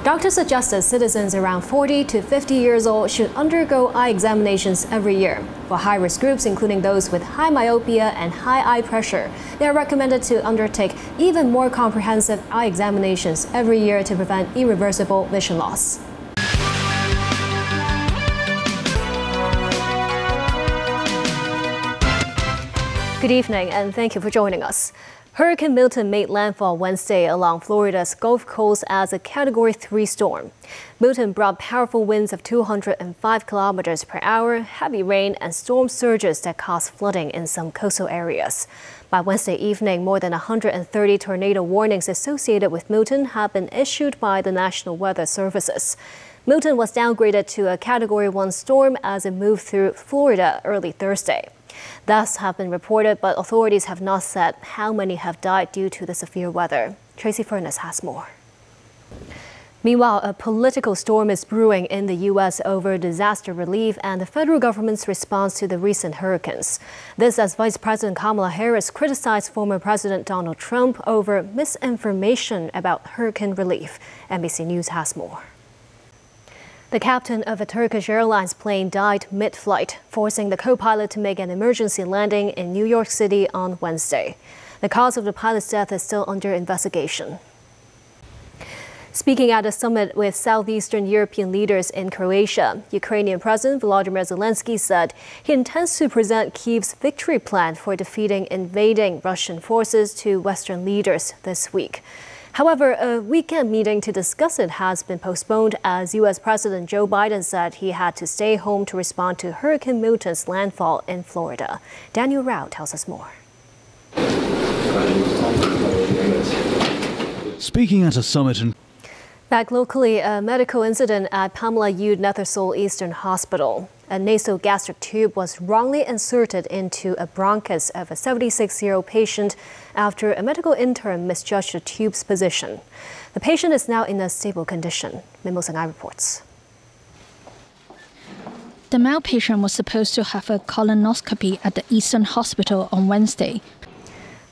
Doctors suggest that citizens around 40 to 50 years old should undergo eye examinations every year. For high-risk groups, including those with high myopia and high eye pressure, they are recommended to undertake even more comprehensive eye examinations every year to prevent irreversible vision loss. Good evening, and thank you for joining us. Hurricane Milton made landfall Wednesday along Florida's Gulf Coast as a Category 3 storm. Milton brought powerful winds of 205 kilometers per hour, heavy rain, and storm surges that caused flooding in some coastal areas. By Wednesday evening, more than 130 tornado warnings associated with Milton have been issued by the National Weather Services. Milton was downgraded to a Category 1 storm as it moved through Florida early Thursday. Deaths have been reported, but authorities have not said how many have died due to the severe weather. Tracy Furness has more. Meanwhile, a political storm is brewing in the U.S. over disaster relief and the federal government's response to the recent hurricanes. This as Vice President Kamala Harris criticized former President Donald Trump over misinformation about hurricane relief. NBC News has more. The captain of a Turkish Airlines plane died mid-flight, forcing the co-pilot to make an emergency landing in New York City on Wednesday. The cause of the pilot's death is still under investigation. Speaking at a summit with southeastern European leaders in Croatia, Ukrainian President Volodymyr Zelensky said he intends to present Kyiv's victory plan for defeating invading Russian forces to Western leaders this week. However, a weekend meeting to discuss it has been postponed as U.S. President Joe Biden said he had to stay home to respond to Hurricane Milton's landfall in Florida. Daniel Rao tells us more. Speaking at a summit in Back locally, a medical incident at Pamela Youde Nethersole Eastern Hospital. A nasogastric tube was wrongly inserted into a bronchus of a 76-year-old patient after a medical intern misjudged the tube's position. The patient is now in a stable condition. Mimo Sangai reports. The male patient was supposed to have a colonoscopy at the Eastern Hospital on Wednesday.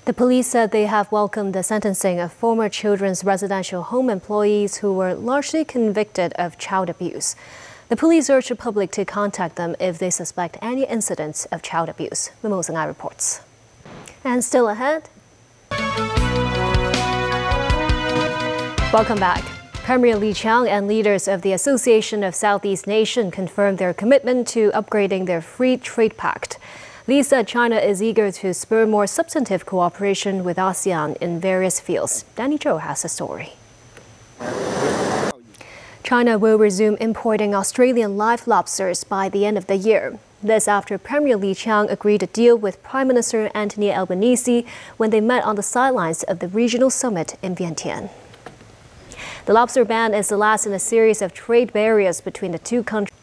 The police said they have welcomed the sentencing of former children's residential home employees who were largely convicted of child abuse. The police urged the public to contact them if they suspect any incidents of child abuse. Mimo Sangai reports. And still ahead. Welcome back. Premier Li Qiang and leaders of the Association of Southeast Nations confirmed their commitment to upgrading their free trade pact. Li said China is eager to spur more substantive cooperation with ASEAN in various fields. Danny Zhou has the story. China will resume importing Australian live lobsters by the end of the year. This after Premier Li Qiang agreed a deal with Prime Minister Anthony Albanese when they met on the sidelines of the regional summit in Vientiane. The lobster ban is the last in a series of trade barriers between the two countries.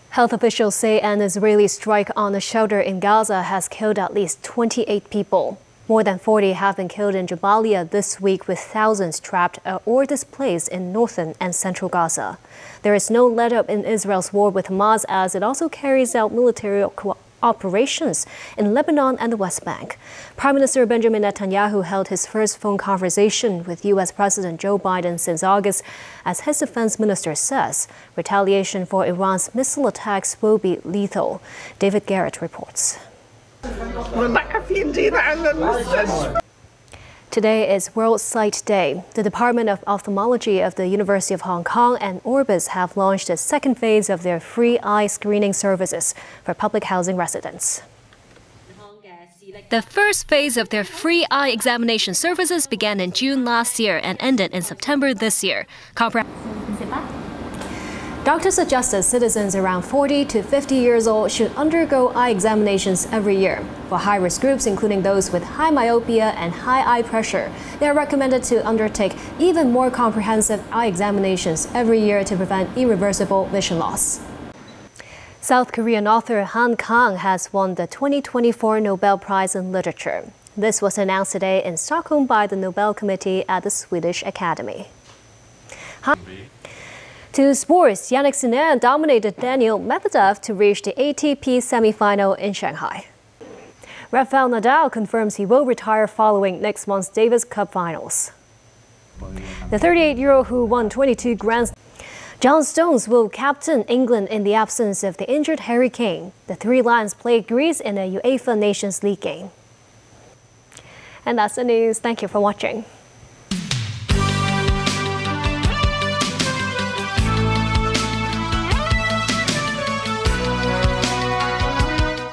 Health officials say an Israeli strike on a shelter in Gaza has killed at least 28 people. More than 40 have been killed in Jabalia this week, with thousands trapped or displaced in northern and central Gaza. There is no let-up in Israel's war with Hamas as it also carries out military operations in Lebanon and the West Bank. Prime Minister Benjamin Netanyahu held his first phone conversation with U.S. President Joe Biden since August. As his defense minister says, retaliation for Iran's missile attacks will be lethal. David Garrett reports. Today is World Sight Day. The Department of Ophthalmology of the University of Hong Kong and Orbis have launched the second phase of their free eye screening services for public housing residents. The first phase of their free eye examination services began in June last year and ended in September this year. Doctors suggest that citizens around 40 to 50 years old should undergo eye examinations every year. For high-risk groups, including those with high myopia and high eye pressure, they are recommended to undertake even more comprehensive eye examinations every year to prevent irreversible vision loss. South Korean author Han Kang has won the 2024 Nobel Prize in Literature. This was announced today in Stockholm by the Nobel Committee at the Swedish Academy. To sports, Jannik Sinner dominated Daniil Medvedev to reach the ATP semi-final in Shanghai. Rafael Nadal confirms he will retire following next month's Davis Cup finals. The 38-year-old who won 22 Grand Slams. John Stones will captain England in the absence of the injured Harry Kane. The Three Lions play Greece in a UEFA Nations League game. And that's the news. Thank you for watching.